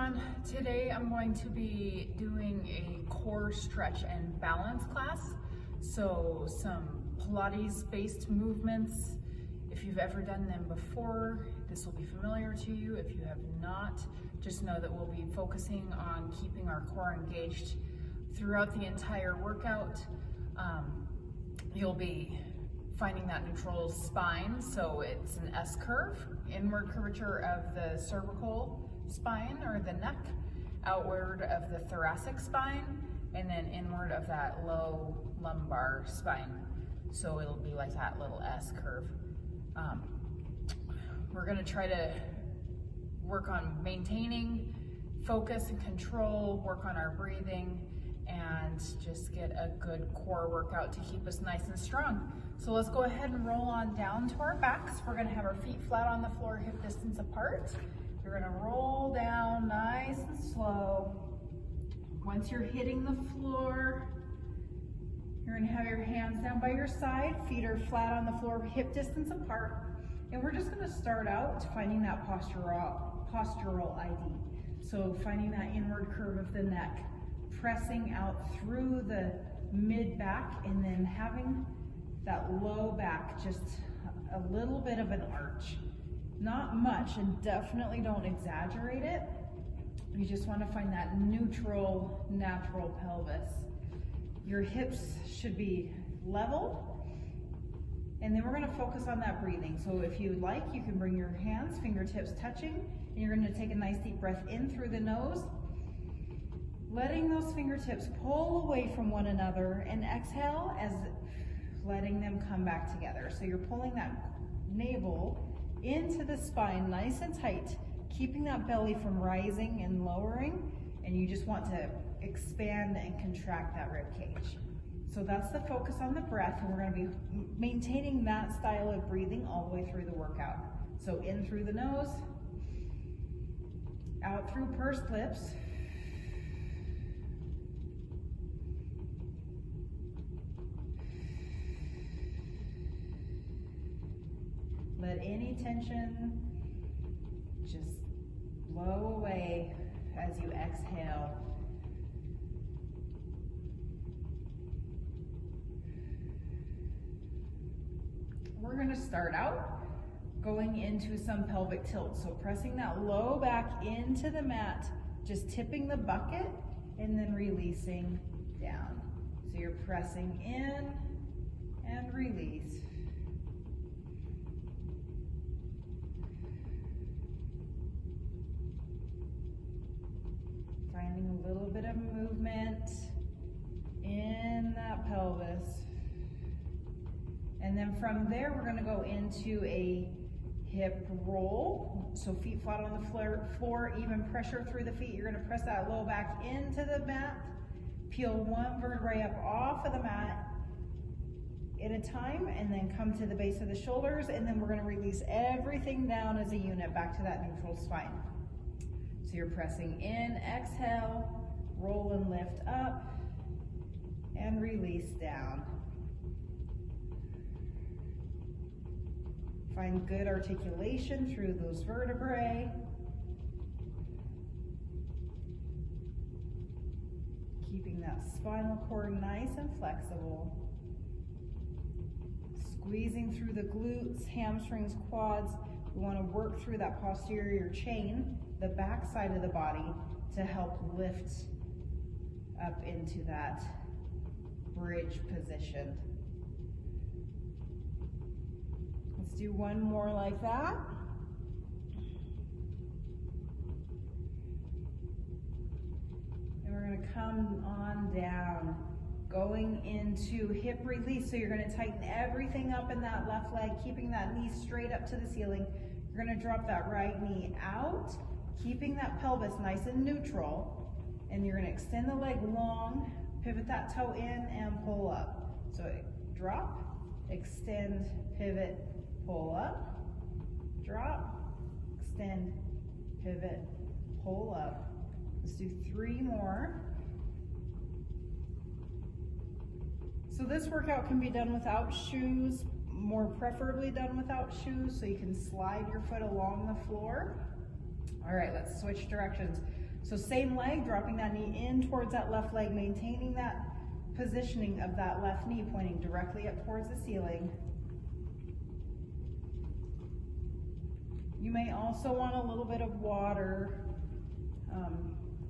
everyone. Today I'm going to be doing a core stretch and balance class. So some Pilates based movements. If you've ever done them before, this will be familiar to you. If you have not, just know that we'll be focusing on keeping our core engaged throughout the entire workout. You'll be finding that neutral spine, so it's an S curve, inward curvature of the cervical spine or the neck, outward of the thoracic spine, and then inward of that low lumbar spine. So it'll be like that little S curve. We're gonna try to work on maintaining focus and control, work on our breathing, and just get a good core workout to keep us nice and strong. So let's go ahead and roll on down to our backs. We're gonna have our feet flat on the floor, hip distance apart. You're gonna roll down nice and slow. Once you're hitting the floor, you're gonna have your hands down by your side, feet are flat on the floor, hip distance apart. And we're just gonna start out finding that postural ID. So finding that inward curve of the neck, pressing out through the mid back, and then having that low back, just a little bit of an arch. Not much, and definitely don't exaggerate it. You just want to find that neutral, natural pelvis. Your hips should be level, and then we're going to focus on that breathing. So if you'd like, you can bring your hands, fingertips touching, and you're going to take a nice deep breath in through the nose, letting those fingertips pull away from one another, and exhale as letting them come back together. So you're pulling that navel into the spine nice and tight, keeping that belly from rising and lowering, and you just want to expand and contract that rib cage. So that's the focus on the breath, and we're going to be maintaining that style of breathing all the way through the workout. So in through the nose, out through pursed lips. Let any tension just blow away as you exhale. We're going to start out going into some pelvic tilt. So pressing that low back into the mat, just tipping the bucket and then releasing down. So you're pressing in and release. Finding a little bit of movement in that pelvis. And then from there, we're going to go into a hip roll. So feet flat on the floor, even pressure through the feet. You're going to press that low back into the mat. Peel one vertebrae up off of the mat at a time, and then come to the base of the shoulders. And then we're going to release everything down as a unit back to that neutral spine. So you're pressing in, exhale, roll and lift up, and release down. Find good articulation through those vertebrae. Keeping that spinal cord nice and flexible. Squeezing through the glutes, hamstrings, quads. We want to work through that posterior chain, the back side of the body, to help lift up into that bridge position. Let's do one more like that. And we're going to come on down, going into hip release. So you're going to tighten everything up in that left leg, keeping that knee straight up to the ceiling. You're going to drop that right knee out, keeping that pelvis nice and neutral. And you're going to extend the leg long, pivot that toe in, and pull up. So drop, extend, pivot, pull up, drop, extend, pivot, pull up. Let's do 3 more. So this workout can be done without shoes, more preferably done without shoes, so you can slide your foot along the floor. All right, let's switch directions. So same leg, dropping that knee in towards that left leg, maintaining that positioning of that left knee pointing directly up towards the ceiling. You may also want a little bit of water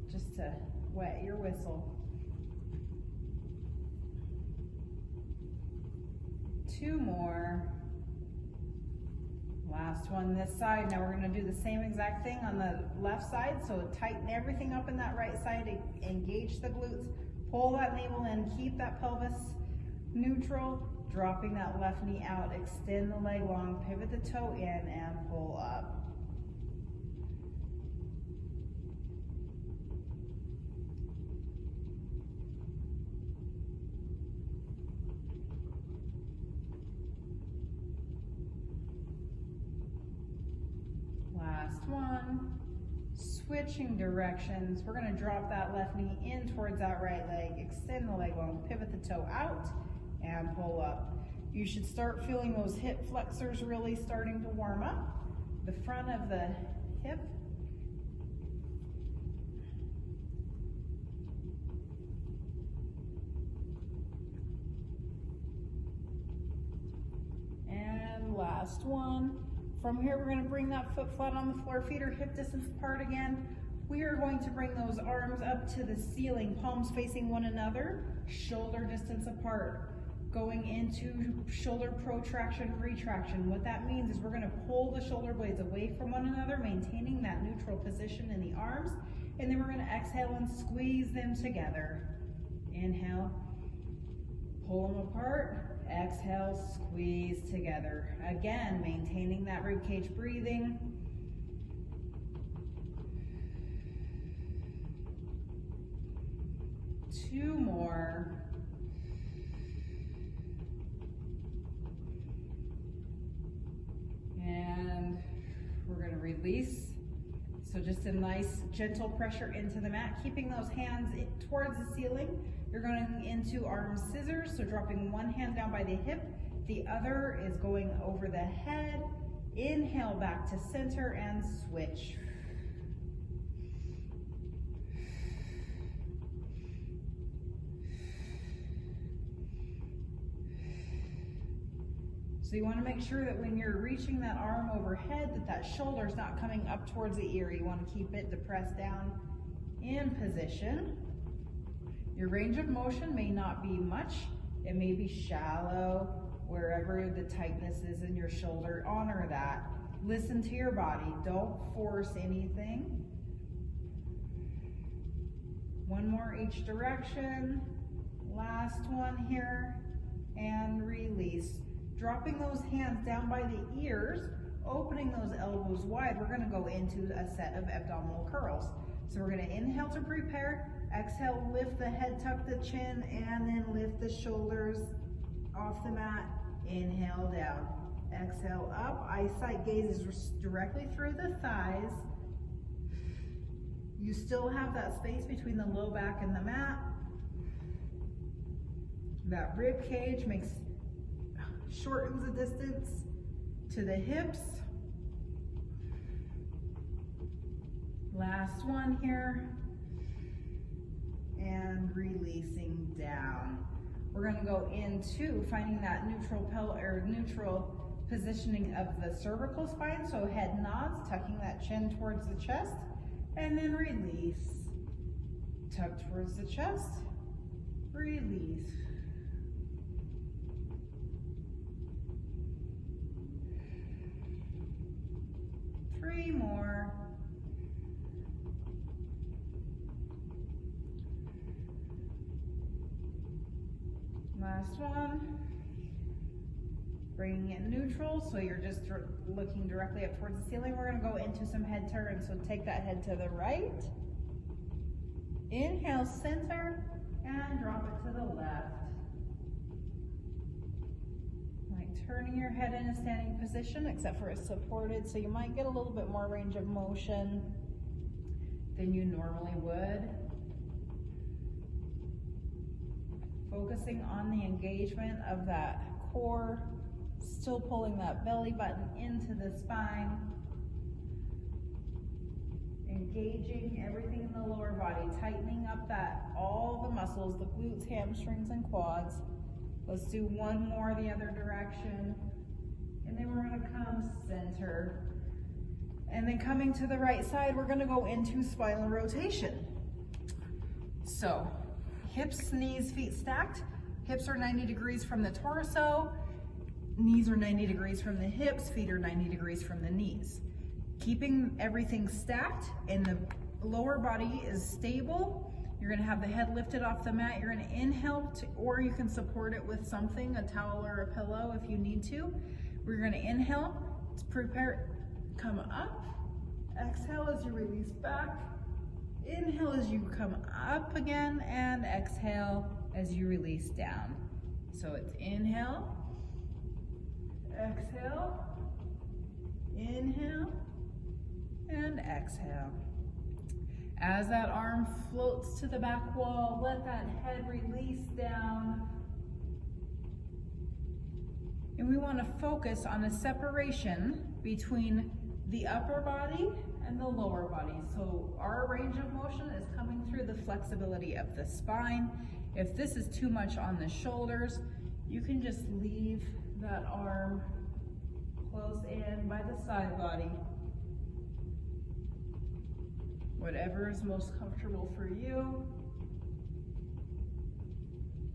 just to wet your whistle. 2 more. Last one this side. Now we're going to do the same exact thing on the left side. So tighten everything up in that right side, engage the glutes, pull that navel in, keep that pelvis neutral, dropping that left knee out, extend the leg long, pivot the toe in and pull up. Last one. Switching directions. We're going to drop that left knee in towards that right leg, extend the leg long, pivot the toe out, and pull up. You should start feeling those hip flexors really starting to warm up. The front of the hip. And last one. From here, we're going to bring that foot flat on the floor, feet are hip distance apart again. We are going to bring those arms up to the ceiling, palms facing one another, shoulder distance apart, going into shoulder protraction, retraction. What that means is we're going to pull the shoulder blades away from one another, maintaining that neutral position in the arms, and then we're going to exhale and squeeze them together. Inhale, pull them apart. Exhale, squeeze together. Again, maintaining that ribcage breathing. Two more. And we're going to release. So just a nice gentle pressure into the mat, keeping those hands towards the ceiling. You're going into arm scissors, so dropping one hand down by the hip, the other is going over the head. Inhale back to center and switch. So you want to make sure that when you're reaching that arm overhead, that shoulder's not coming up towards the ear. You want to keep it depressed down in position. Your range of motion may not be much. It may be shallow, wherever the tightness is in your shoulder. Honor that. Listen to your body. Don't force anything. One more each direction. Last one here. And release. Dropping those hands down by the ears, opening those elbows wide. We're going to go into a set of abdominal curls. So we're going to inhale to prepare. Exhale, lift the head, tuck the chin, and then lift the shoulders off the mat. Inhale down. Exhale up. Eyesight gaze is directly through the thighs. You still have that space between the low back and the mat. That rib cage shortens the distance to the hips. Last one here. And releasing down. We're going to go into finding that neutral positioning of the cervical spine. So head nods, tucking that chin towards the chest, and then release. Tuck towards the chest, release. Three more. Last one. Bringing it neutral, so you're just looking directly up towards the ceiling. We're going to go into some head turns, so take that head to the right. Inhale, center, and drop it to the left. Like turning your head in a standing position, except for it's supported, so you might get a little bit more range of motion than you normally would. Focusing on the engagement of that core, still pulling that belly button into the spine. And engaging everything in the lower body, tightening up all the muscles, the glutes, hamstrings, and quads. Let's do one more the other direction. And then we're gonna come center. And then coming to the right side, we're gonna go into spinal rotation. So, hips, knees, feet stacked. Hips are 90 degrees from the torso. Knees are 90 degrees from the hips. Feet are 90 degrees from the knees. Keeping everything stacked and the lower body is stable. You're gonna have the head lifted off the mat. You're gonna inhale, or you can support it with something, a towel or a pillow if you need to. We're gonna inhale, prepare, come up. Exhale as you release back. Inhale as you come up again, and exhale as you release down. So it's inhale, exhale, inhale, and exhale. As that arm floats to the back wall, let that head release down. And we want to focus on the separation between the upper body and the lower body. So our range of motion is coming through the flexibility of the spine. If this is too much on the shoulders, you can just leave that arm close in by the side body. Whatever is most comfortable for you.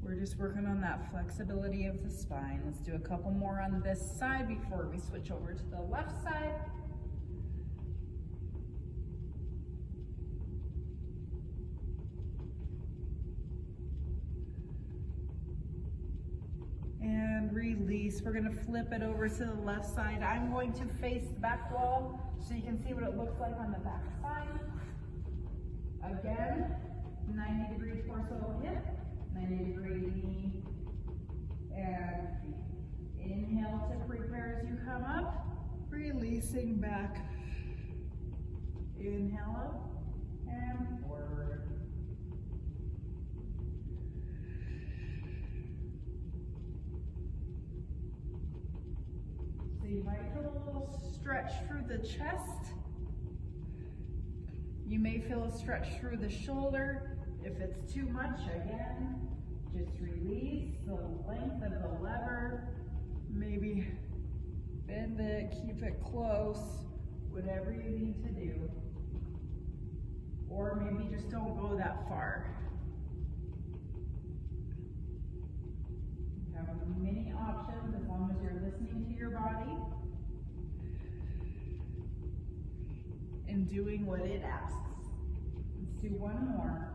We're just working on that flexibility of the spine. Let's do a couple more on this side before we switch over to the left side. And release. We're gonna flip it over to the left side. I'm going to face the back wall so you can see what it looks like on the back side. Again, 90 degree torso hip, 90 degree knee and feet. Inhale to prepare as you come up, releasing back. Inhale up and forward. So you might feel a little stretch through the chest. You may feel a stretch through the shoulder. If it's too much, again, just release the length of the lever. Maybe bend it, keep it close, whatever you need to do. Or maybe just don't go that far. You have many options as long as you're listening to your body and doing what it asks. Let's do one more.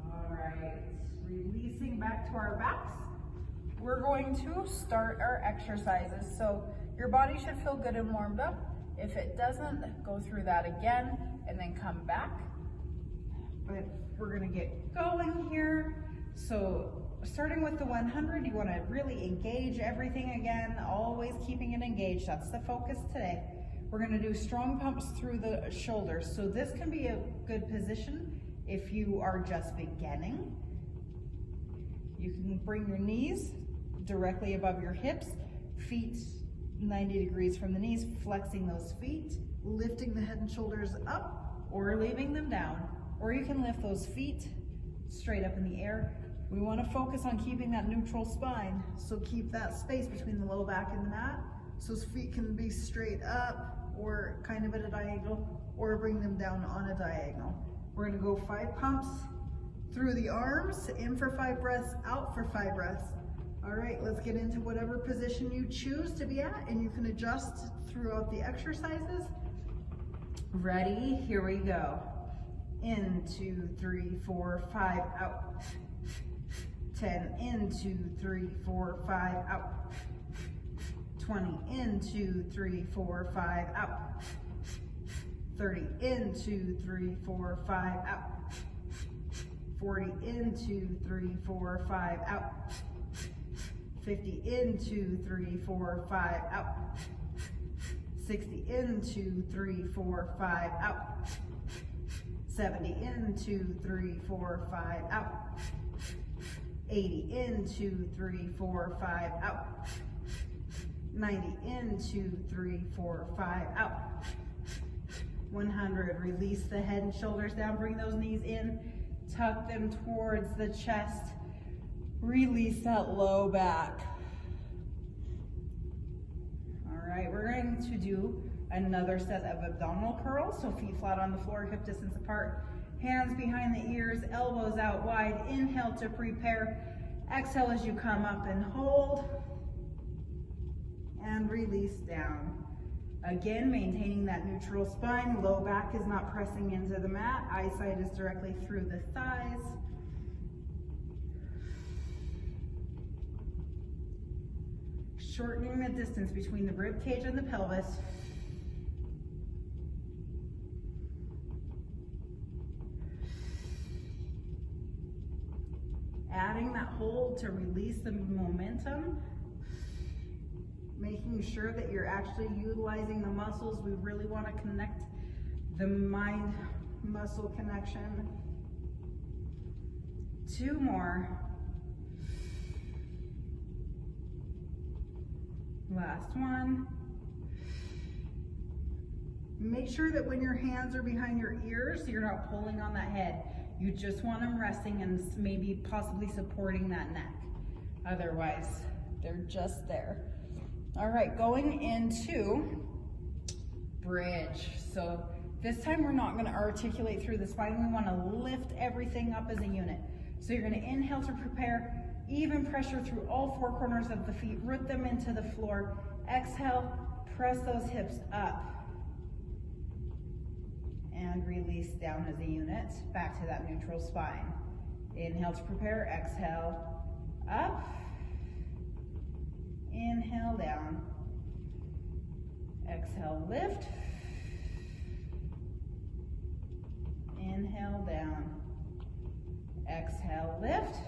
All right, releasing back to our backs. We're going to start our exercises. So your body should feel good and warmed up. If it doesn't, go through that again and then come back. But we're gonna get going here. So starting with the 100, you want to really engage everything again, always keeping it engaged. That's the focus today. We're going to do strong pumps through the shoulders. So this can be a good position if you are just beginning. You can bring your knees directly above your hips, feet 90 degrees from the knees, flexing those feet, lifting the head and shoulders up or leaving them down. Or you can lift those feet straight up in the air. We want to focus on keeping that neutral spine. So keep that space between the low back and the mat. So his feet can be straight up or kind of at a diagonal, or bring them down on a diagonal. We're going to go 5 pumps through the arms, in for 5 breaths, out for 5 breaths. All right, let's get into whatever position you choose to be at, and you can adjust throughout the exercises. Ready? Here we go. In, 2, 3, 4, 5, out. 10, in, 2, 3, 4, 5, out. 20, in, 2, 3, 4, 5, out. 30, in, 2, 3, 4, 5, out. 40, in, 2, 3, 4, 5, out. 50, in, 2, 3, 4, 5, out. 60, in, 2, 3, 4, 5, out. 70, in, 2, 3, 4, 5, out. 80, in, 2, 3, 4, 5, out. 90, in, 2, 3, 4, 5, out. 100, release the head and shoulders down, bring those knees in, tuck them towards the chest, release that low back. All right, we're going to do another set of abdominal curls, so feet flat on the floor, hip distance apart, hands behind the ears, elbows out wide. Inhale to prepare, exhale as you come up and hold, and release down. Again, maintaining that neutral spine, low back is not pressing into the mat, eyesight is directly through the thighs. Shortening the distance between the rib cage and the pelvis. Adding that hold to release the momentum. Making sure that you're actually utilizing the muscles. We really want to connect the mind-muscle connection. 2 more. Last one. Make sure that when your hands are behind your ears, you're not pulling on that head. You just want them resting and maybe possibly supporting that neck. Otherwise, they're just there. All right, going into bridge. So this time we're not gonna articulate through the spine. We wanna lift everything up as a unit. So you're gonna inhale to prepare, even pressure through all 4 corners of the feet, root them into the floor. Exhale, press those hips up. And release down as a unit, back to that neutral spine. Inhale to prepare, exhale, up. Inhale down, exhale lift, inhale down, exhale lift,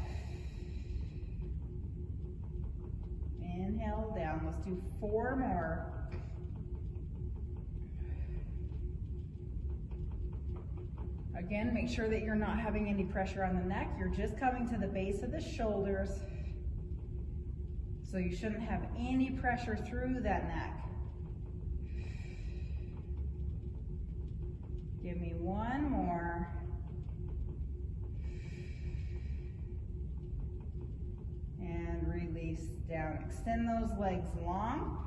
inhale down. Let's do 4 more. Again, make sure that you're not having any pressure on the neck. You're just coming to the base of the shoulders. So you shouldn't have any pressure through that neck. Give me 1 more. And release down. Extend those legs long.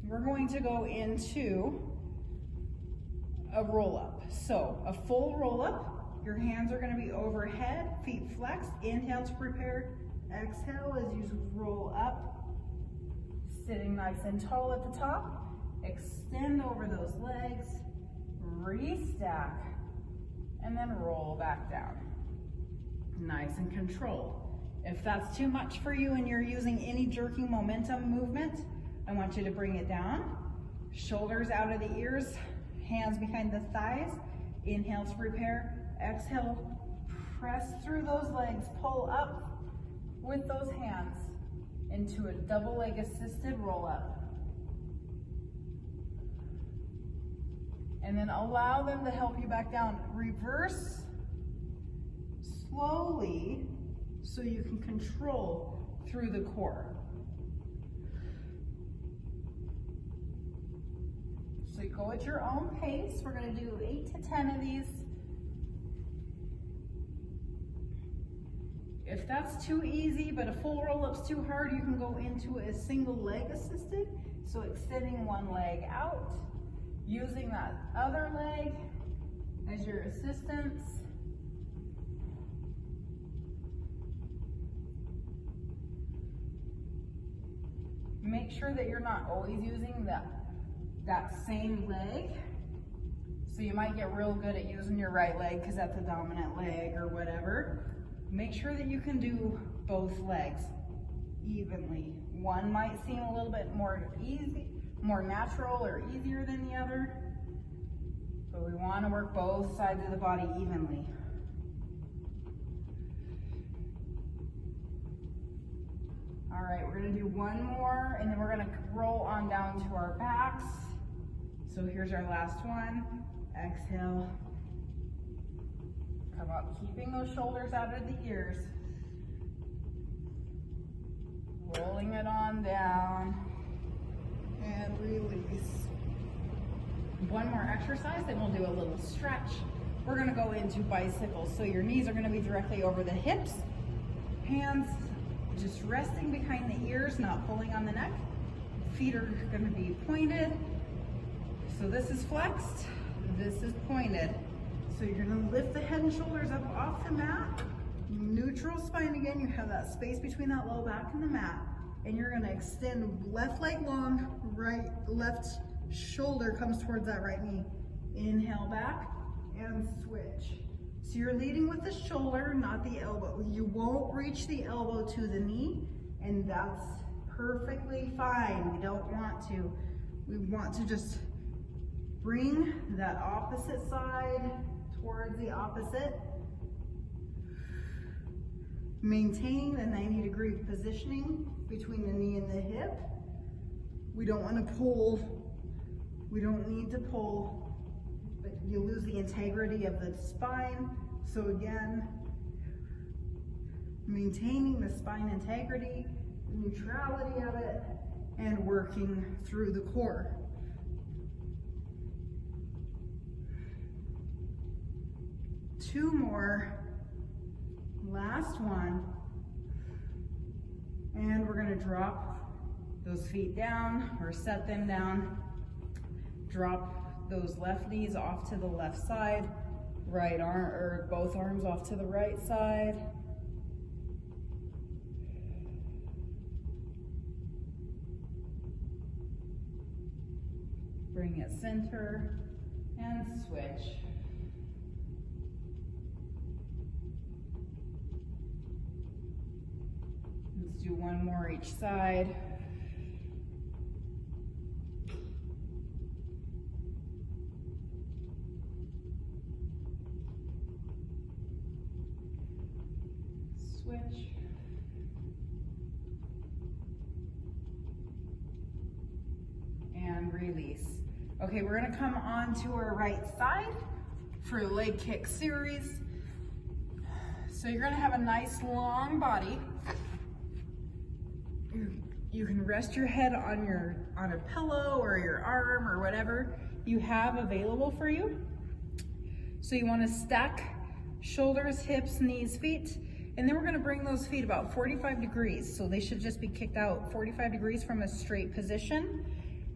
We're going to go into a roll-up. So a full roll-up. Your hands are going to be overhead, feet flexed. Inhale to prepare. Exhale as you roll up, sitting nice and tall at the top. Extend over those legs, restack, and then roll back down. Nice and controlled. If that's too much for you and you're using any jerking momentum movement, I want you to bring it down. Shoulders out of the ears, hands behind the thighs. Inhale to prepare, exhale, press through those legs, pull up with those hands into a double leg assisted roll up. And then allow them to help you back down. Reverse slowly so you can control through the core. So you go at your own pace. We're gonna do 8 to 10 of these. If that's too easy, but a full roll-up's too hard, you can go into a single leg assisted. So extending one leg out, using that other leg as your assistance. Make sure that you're not always using that same leg. So you might get real good at using your right leg because that's a dominant leg or whatever. Make sure that you can do both legs evenly. One might seem a little bit more easy, more natural or easier than the other, but we want to work both sides of the body evenly. All right, we're gonna do 1 more and then we're gonna roll on down to our backs. So here's our last one. Exhale. Come up, keeping those shoulders out of the ears. Rolling it on on down, and release. One more exercise, then we'll do a little stretch. We're gonna go into bicycles. So your knees are gonna be directly over the hips, hands just resting behind the ears, not pulling on the neck. Feet are gonna be pointed. So this is flexed, this is pointed. So you're gonna lift the head and shoulders up off the mat. Neutral spine again, you have that space between that low back and the mat. And you're gonna extend left leg long, left shoulder comes towards that right knee. Inhale back and switch. So you're leading with the shoulder, not the elbow. You won't reach the elbow to the knee, and that's perfectly fine. We don't want to. We want to just bring that opposite side towards the opposite. Maintaining the 90-degree positioning between the knee and the hip. We don't want to pull. We don't need to pull. But you lose the integrity of the spine. So again, maintaining the spine integrity, the neutrality of it, and working through the core. Two more, last one. And we're gonna drop those feet down or set them down. Drop those left knees off to the left side, right arm, or both arms off to the right side. Bring it center and switch. Let's do one more each side. Switch. And release. Okay, we're gonna come on to our right side for leg kick series. So you're gonna have a nice long body. You can rest your head on a pillow or your arm or whatever you have available for you. So you wanna stack shoulders, hips, knees, feet. And then we're gonna bring those feet about 45 degrees. So they should just be kicked out 45 degrees from a straight position.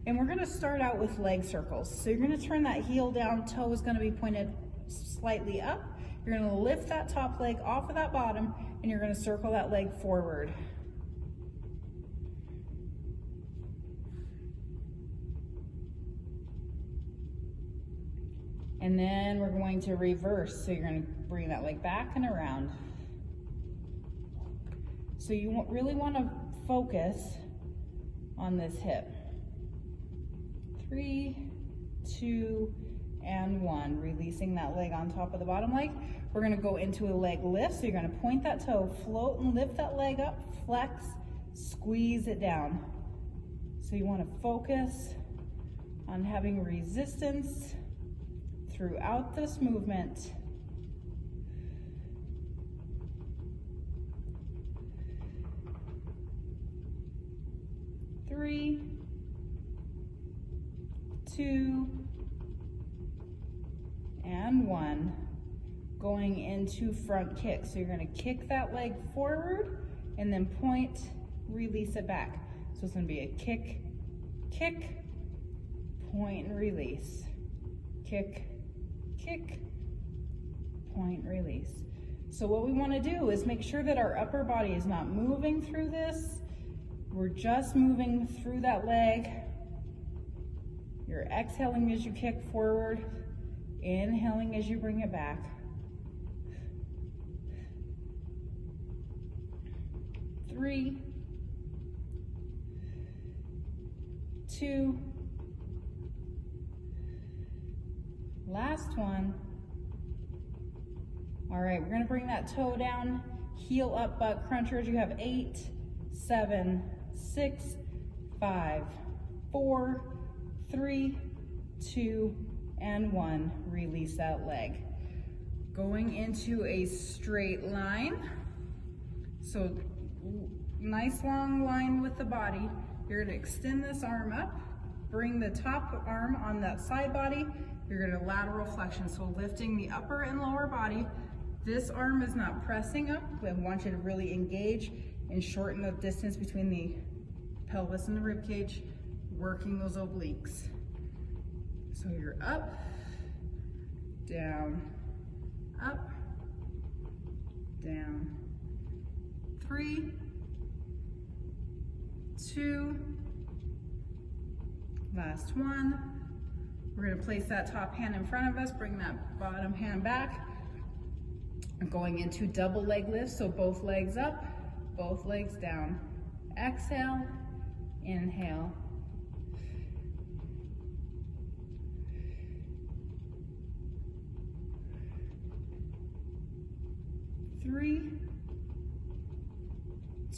And we're gonna start out with leg circles. So you're gonna turn that heel down, toe is gonna be pointed slightly up. You're gonna lift that top leg off of that bottom, and you're gonna circle that leg forward. And then we're going to reverse. So you're gonna bring that leg back and around. So you really wanna focus on this hip. 3, 2, and 1. Releasing that leg on top of the bottom leg. We're gonna go into a leg lift. So you're gonna point that toe, float and lift that leg up, flex, squeeze it down. So you wanna focus on having resistance throughout this movement. Three, 2, and 1. Going into front kick. So you're gonna kick that leg forward and then point, release it back. So it's gonna be a kick, kick, point and release. Kick, kick, point, release. So what we wanna do is make sure that our upper body is not moving through this. We're just moving through that leg. You're exhaling as you kick forward, inhaling as you bring it back. 3, 2, last one. All right, we're gonna bring that toe down, heel up, butt crunchers. You have 8, 7, 6, 5, 4, 3, 2, and 1. Release that leg. Going into a straight line. So nice long line with the body. You're gonna extend this arm up, bring the top arm on that side body. You're gonna lateral flexion, so lifting the upper and lower body. This arm is not pressing up. I want you to really engage and shorten the distance between the pelvis and the rib cage, working those obliques. So you're up, down, up, down. 3, 2, last one. We're gonna place that top hand in front of us, bring that bottom hand back. I'm going into double leg lifts, so both legs up, both legs down. Exhale, inhale. Three,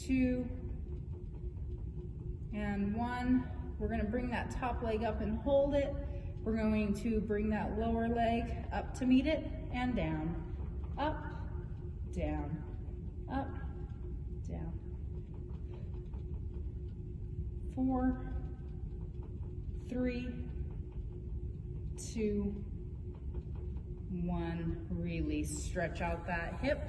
2, and 1. We're gonna bring that top leg up and hold it. We're going to bring that lower leg up to meet it and down. Up, down, up, down. 4, 3, 2, 1. Release, stretch out that hip.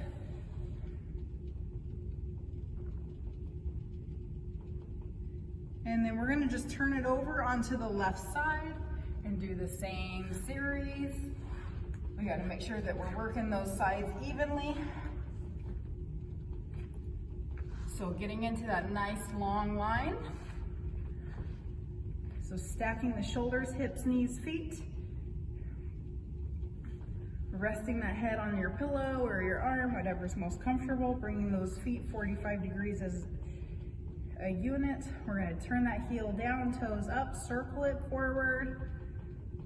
And then we're gonna just turn it over onto the left side and do the same series. We gotta make sure that we're working those sides evenly. So getting into that nice long line. So stacking the shoulders, hips, knees, feet. Resting that head on your pillow or your arm, whatever's most comfortable. Bringing those feet 45 degrees as a unit. We're gonna turn that heel down, toes up, circle it forward.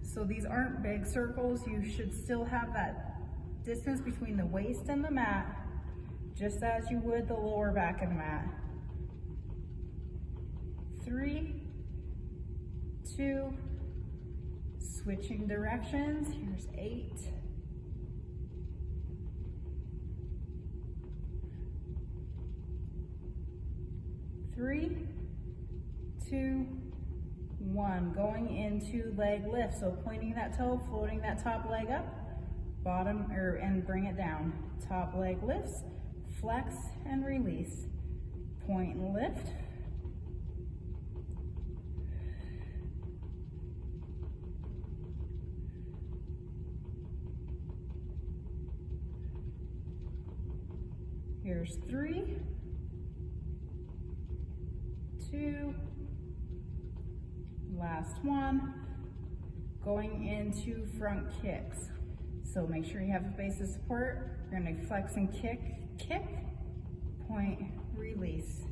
So these aren't big circles. You should still have that distance between the waist and the mat, just as you would the lower back of the mat. 3, 2, switching directions. Here's 8. 3, 2, 1. Going into leg lift. So pointing that toe, floating that top leg up, and bring it down. Top leg lifts, flex and release. Point and lift. Here's 3, 2, last one. Going into front kicks. So make sure you have a base of support. You're gonna flex and kick, kick, point, release.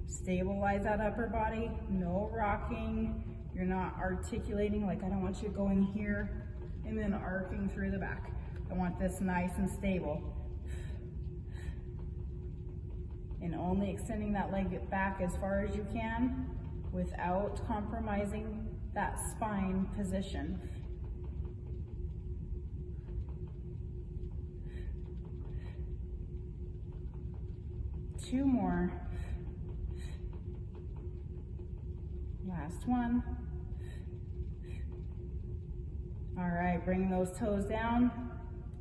Stabilize that upper body, no rocking. You're not articulating, like I don't want you going here and then arcing through the back. I want this nice and stable. And only extending that leg back as far as you can without compromising that spine position. Two more. Last one. All right, bring those toes down,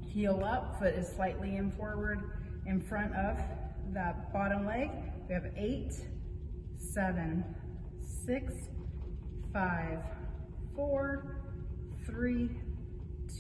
heel up, foot is slightly in forward in front of that bottom leg. We have 8, 7, 6, 5, 4, 3,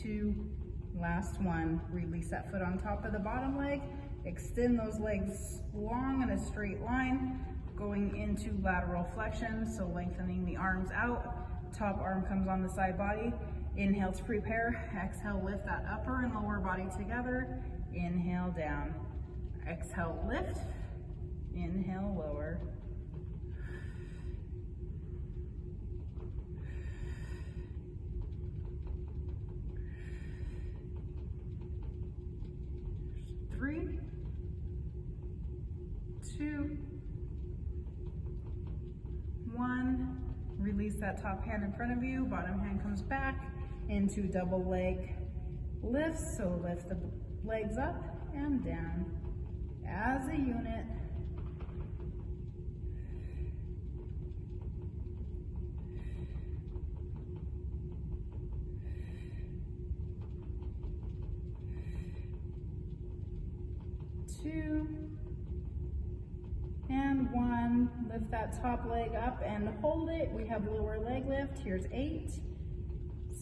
2, last one. Release that foot on top of the bottom leg. Extend those legs long in a straight line, going into lateral flexion, so lengthening the arms out. Top arm comes on the side body. Inhale to prepare. Exhale, lift that upper and lower body together. Inhale, down. Exhale, lift. Inhale, lower. Three, 2, 1. Release that top hand in front of you. Bottom hand comes back into double leg lifts. So lift the legs up and down as a unit. 2, and 1. Lift that top leg up and hold it. We have lower leg lift. Here's 8,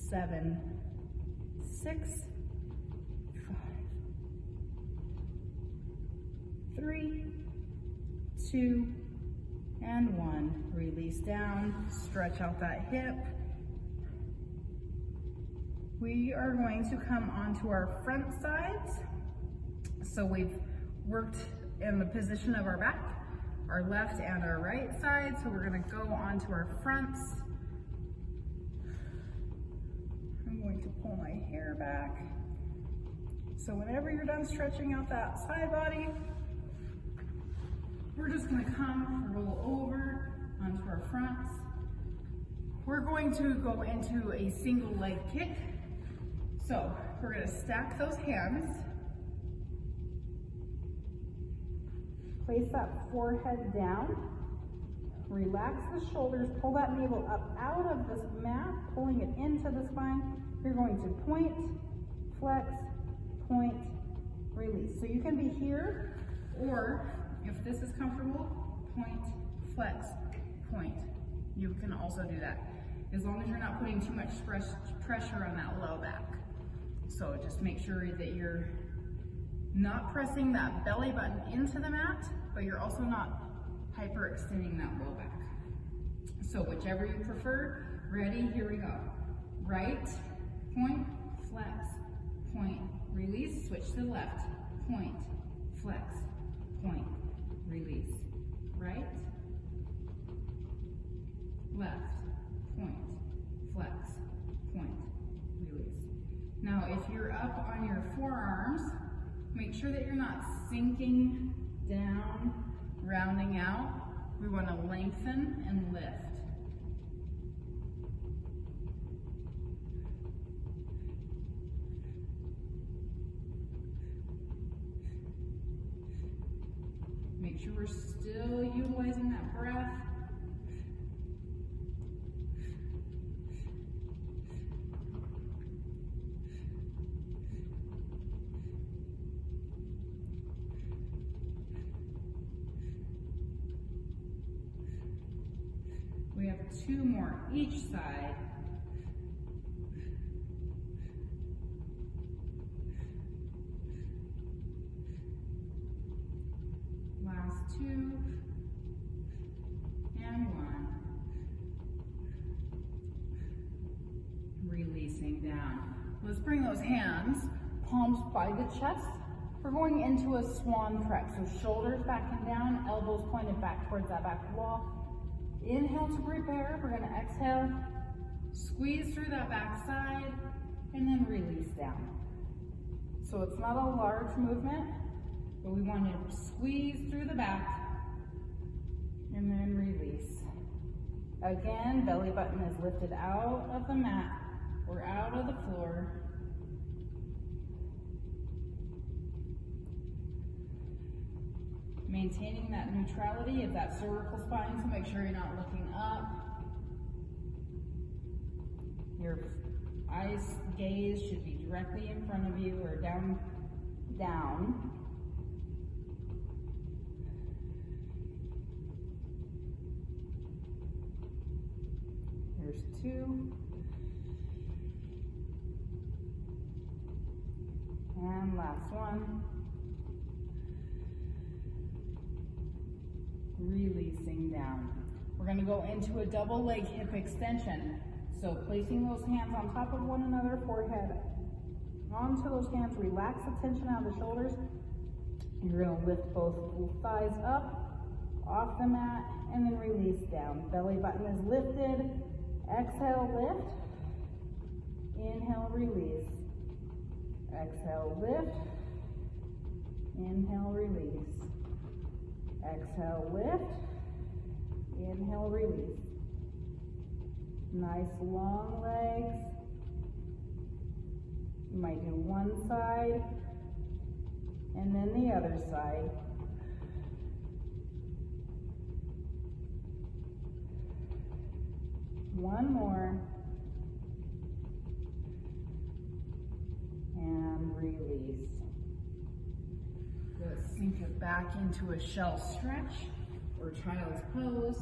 7, 6, 5, 3, 2, and 1. Release down, stretch out that hip. We are going to come onto our front sides. So we've worked in the position of our back, our left and our right side. So we're gonna go onto our fronts. I'm going to pull my hair back. So whenever you're done stretching out that side body, we're just gonna come, roll over onto our fronts. We're going to go into a single leg kick. So we're gonna stack those hands. Place that forehead down. Relax the shoulders, pull that navel up out of this mat, pulling it into the spine. You're going to point, flex, point, release. So you can be here, or if this is comfortable, point, flex, point. You can also do that, as long as you're not putting too much pressure on that low back. So just make sure that you're not pressing that belly button into the mat, but you're also not hyperextending that low back. So whichever you prefer. Ready, here we go. Right, point, flex, point, release, switch to the left, point, flex, point, release. Right, left, point, flex, point, release. Now if you're up on your forearms, make sure that you're not sinking down, rounding out. We want to lengthen and lift. Make sure we're still utilizing that breath. We have 2 more each side. Last 2, and 1. Releasing down. Let's bring those hands, palms by the chest. We're going into a swan trek. So shoulders back and down, elbows pointed back towards that back wall. Inhale to prepare. We're gonna exhale, squeeze through that back side, and then release down. So it's not a large movement, but we want to squeeze through the back and then release. Again, belly button is lifted out of the mat or out of the floor. Maintaining that neutrality of that cervical spine, so make sure you're not looking up. Your eyes gaze should be directly in front of you or down. Here's 2. And last one. Releasing down. We're going to go into a double leg hip extension. So placing those hands on top of one another, forehead onto those hands, relax the tension out of the shoulders. You're going to lift both thighs up off the mat and then release down. Belly button is lifted. Exhale, lift. Inhale, release. Exhale, lift. Inhale, release. Exhale, lift. Inhale, release. Nice long legs. You might do one side and then the other side. One more. And release. Good. Sink it back into a shell stretch or child's pose.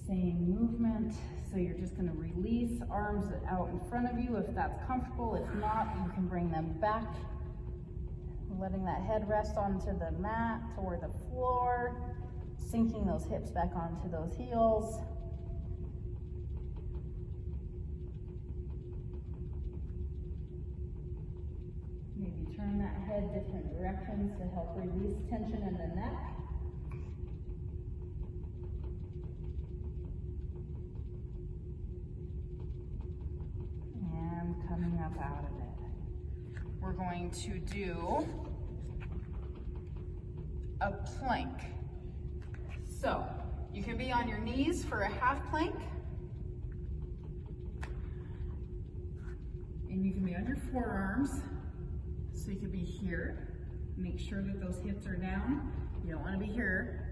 Same movement. So you're just gonna release arms out in front of you if that's comfortable. If not, you can bring them back. Letting that head rest onto the mat, toward the floor. Sinking those hips back onto those heels. Maybe turn that head different directions to help release tension in the neck. And coming up out of it. We're going to do a plank. So you can be on your knees for a half plank. And you can be on your forearms. So you could be here. Make sure that those hips are down. You don't want to be here.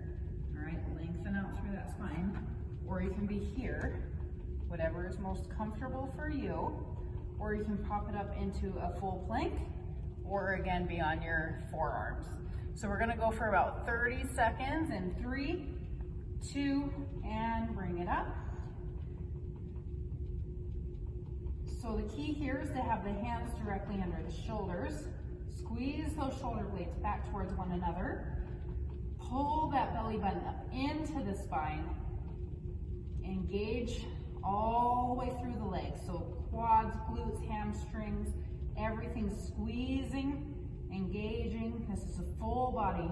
All right, lengthen out through that spine. Or you can be here, whatever is most comfortable for you. Or you can pop it up into a full plank, or again, be on your forearms. So we're gonna go for about 30 seconds in 3, 2, and bring it up. So the key here is to have the hands directly under the shoulders. Squeeze those shoulder blades back towards one another. Pull that belly button up into the spine. Engage all the way through the legs. So quads, glutes, hamstrings, everything squeezing, engaging. This is a full body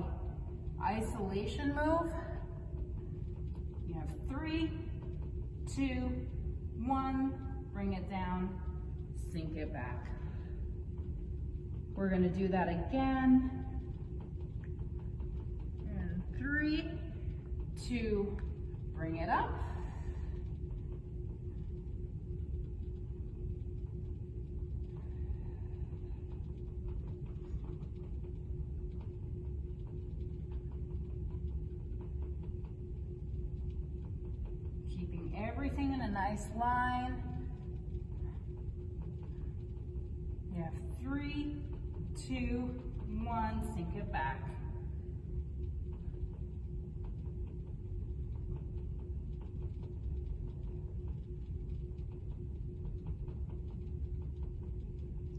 isolation move. You have 3, 2, 1, bring it down, sink it back. We're gonna do that again. And 3, 2, bring it up. Keeping everything in a nice line. You have 3, 2, 1, sink it back.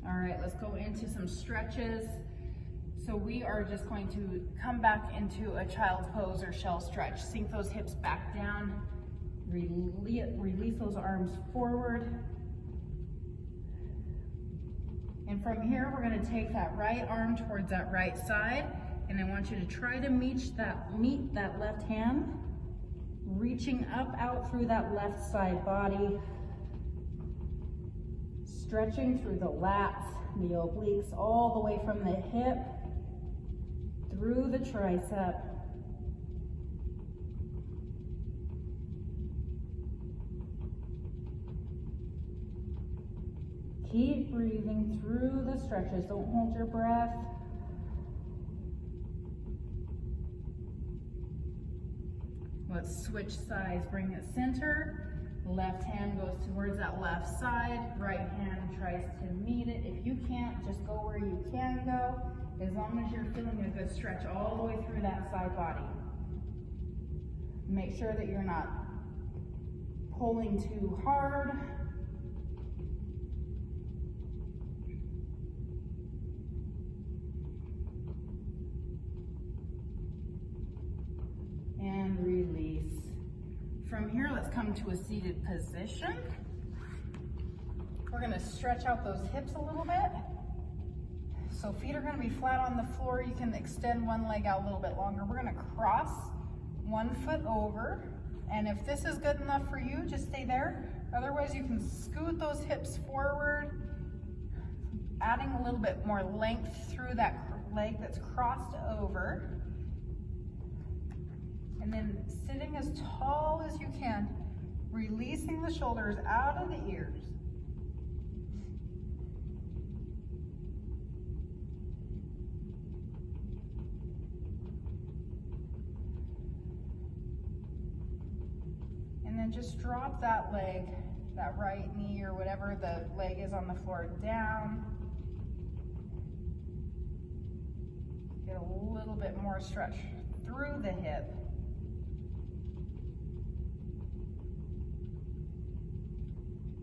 All right, let's go into some stretches. So we are just going to come back into a child's pose or shell stretch. Sink those hips back down. Release those arms forward. And from here, we're gonna take that right arm towards that right side, and I want you to try to meet that left hand, reaching up out through that left side body, stretching through the lats, the obliques, all the way from the hip, through the tricep. Keep breathing through the stretches. Don't hold your breath. Let's switch sides. Bring it center. Left hand goes towards that left side. Right hand tries to meet it. If you can't, just go where you can go, as long as you're feeling a good stretch all the way through that side body. Make sure that you're not pulling too hard. And release. From here, let's come to a seated position. We're gonna stretch out those hips a little bit. So feet are gonna be flat on the floor. You can extend one leg out a little bit longer. We're gonna cross one foot over. And if this is good enough for you, just stay there. Otherwise, you can scoot those hips forward, adding a little bit more length through that leg that's crossed over. And then sitting as tall as you can, releasing the shoulders out of the ears. And then just drop that leg, that right knee or whatever the leg is on the floor, down. Get a little bit more stretch through the hip.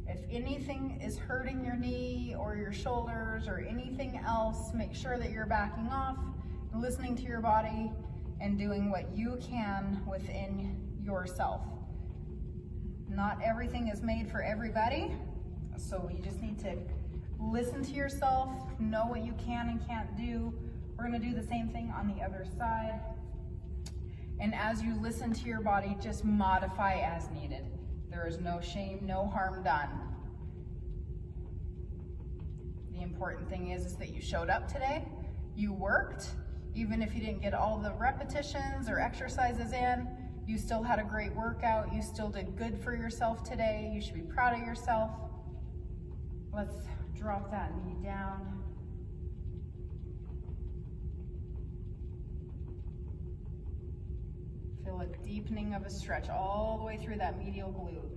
If anything is hurting your knee or your shoulders or anything else, make sure that you're backing off, listening to your body, and doing what you can within yourself. Not everything is made for everybody, so you just need to listen to yourself, know what you can and can't do. We're gonna do the same thing on the other side. And as you listen to your body, just modify as needed. There is no shame, no harm done. The important thing is that you showed up today, you worked, even if you didn't get all the repetitions or exercises in, you still had a great workout, you still did good for yourself today, you should be proud of yourself. Let's drop that knee down. Feel a deepening of a stretch all the way through that medial glute.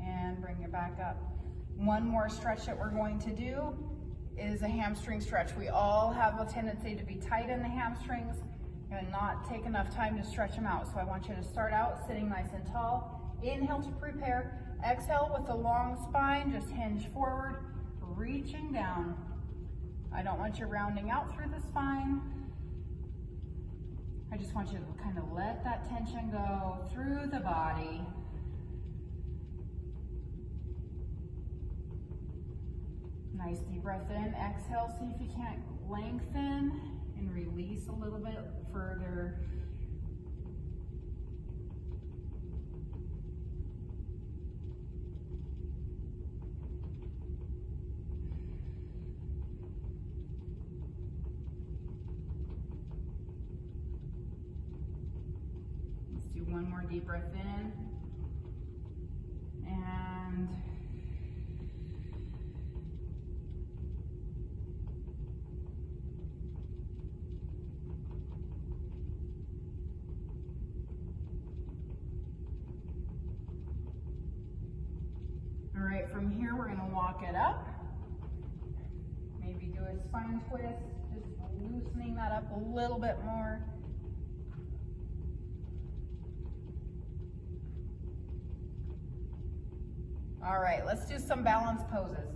And bring it back up. One more stretch that we're going to do is a hamstring stretch. We all have a tendency to be tight in the hamstrings and not take enough time to stretch them out. So I want you to start out sitting nice and tall. Inhale to prepare. Exhale with a long spine, just hinge forward, reaching down. I don't want you rounding out through the spine. I just want you to kind of let that tension go through the body. Nice deep breath in, exhale, see if you can't lengthen and release a little bit further. Let's do one more deep breath in. And all right, from here we're gonna walk it up. Maybe do a spine twist, just loosening that up a little bit more. All right, let's do some balance poses.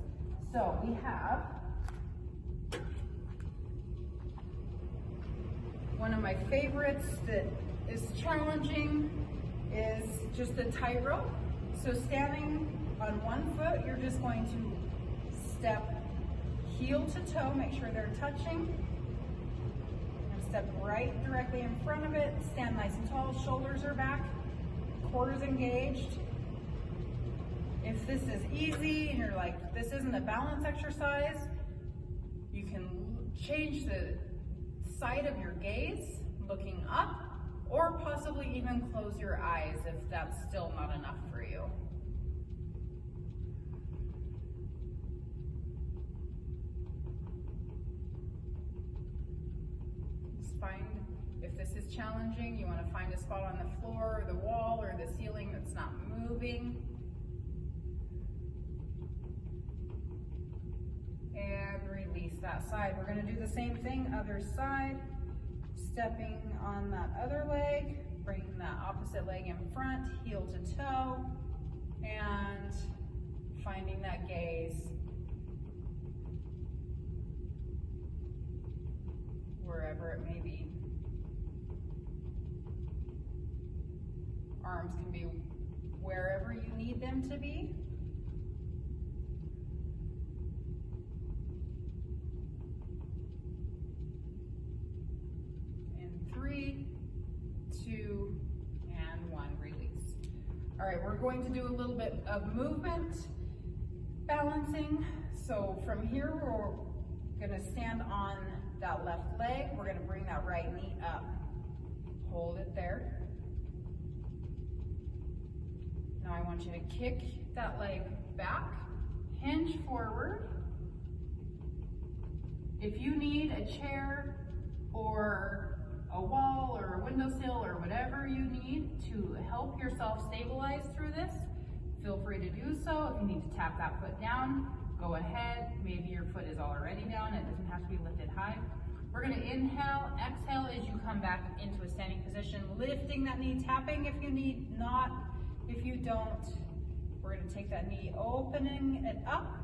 So we have one of my favorites that is challenging is just a tightrope. So standing on one foot, you're just going to step heel to toe, make sure they're touching, and step right directly in front of it. Stand nice and tall, shoulders are back, core is engaged. If this is easy and you're like, this isn't a balance exercise, you can change the side of your gaze, looking up, or possibly even close your eyes if that's still not enough for you. Just find, if this is challenging, you want to find a spot on the floor or the wall or the ceiling that's not moving. And release that side. We're going to do the same thing, other side. Stepping on that other leg, bringing that opposite leg in front, heel to toe, and finding that gaze wherever it may be. Arms can be wherever you need them to be. In 3, 2, and 1, release. All right, we're going to do a little bit of movement, balancing. So from here, we're gonna stand on that left leg. We're gonna bring that right knee up. Hold it there. Now I want you to kick that leg back, hinge forward. If you need a chair or a wall or a windowsill or whatever you need to help yourself stabilize through this, feel free to do so. If you need to tap that foot down, go ahead. Maybe your foot is already down. It doesn't have to be lifted high. We're gonna inhale, exhale as you come back into a standing position, lifting that knee, tapping if you need, not if you don't. We're gonna take that knee, opening it up,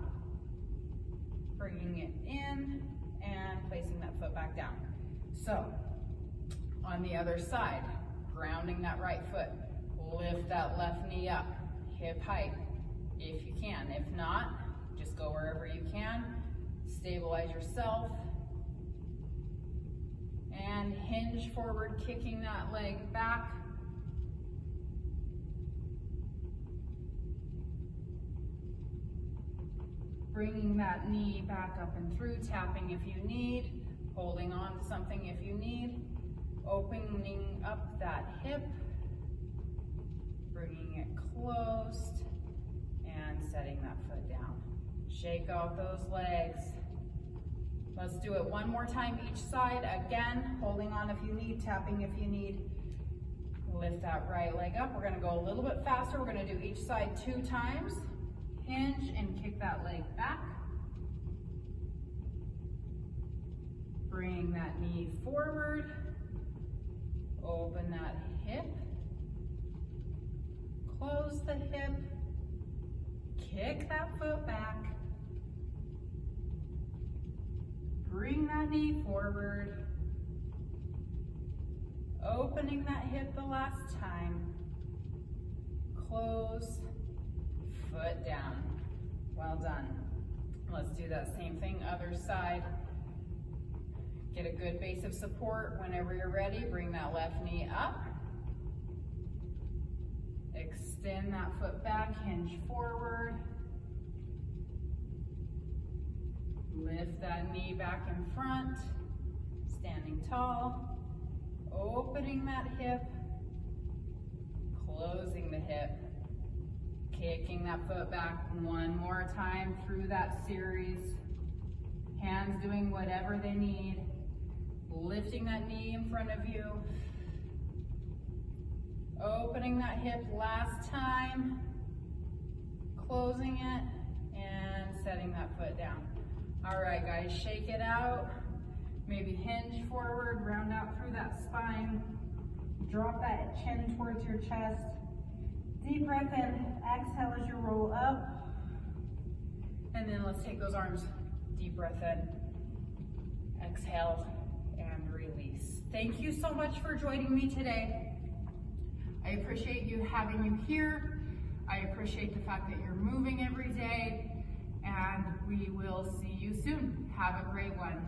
bringing it in, and placing that foot back down. So, on the other side, grounding that right foot, lift that left knee up, hip height, if you can. If not, just go wherever you can, stabilize yourself, and hinge forward, kicking that leg back. Bringing that knee back up and through, tapping if you need, holding on to something if you need, opening up that hip, bringing it closed, and setting that foot down. Shake out those legs. Let's do it one more time each side. Again, holding on if you need, tapping if you need. Lift that right leg up. We're gonna go a little bit faster. We're gonna do each side 2 times. Hinge and kick that leg back. Bring that knee forward. Open that hip. Close the hip. Kick that foot back. Bring that knee forward. Opening that hip the last time. Close, foot down. Well done. Let's do that same thing, other side. Get a good base of support. Whenever you're ready, bring that left knee up. Extend that foot back, hinge forward. Lift that knee back in front, standing tall, opening that hip, closing the hip, kicking that foot back one more time through that series. Hands doing whatever they need, lifting that knee in front of you, opening that hip last time, closing it, and setting that foot down. All right, guys, shake it out. Maybe hinge forward, round out through that spine. Drop that chin towards your chest. Deep breath in, exhale as you roll up. And then let's take those arms, deep breath in, exhale, and release. Thank you so much for joining me today. I appreciate you having you here. I appreciate the fact that you're moving every day. And we will see you soon. Have a great one.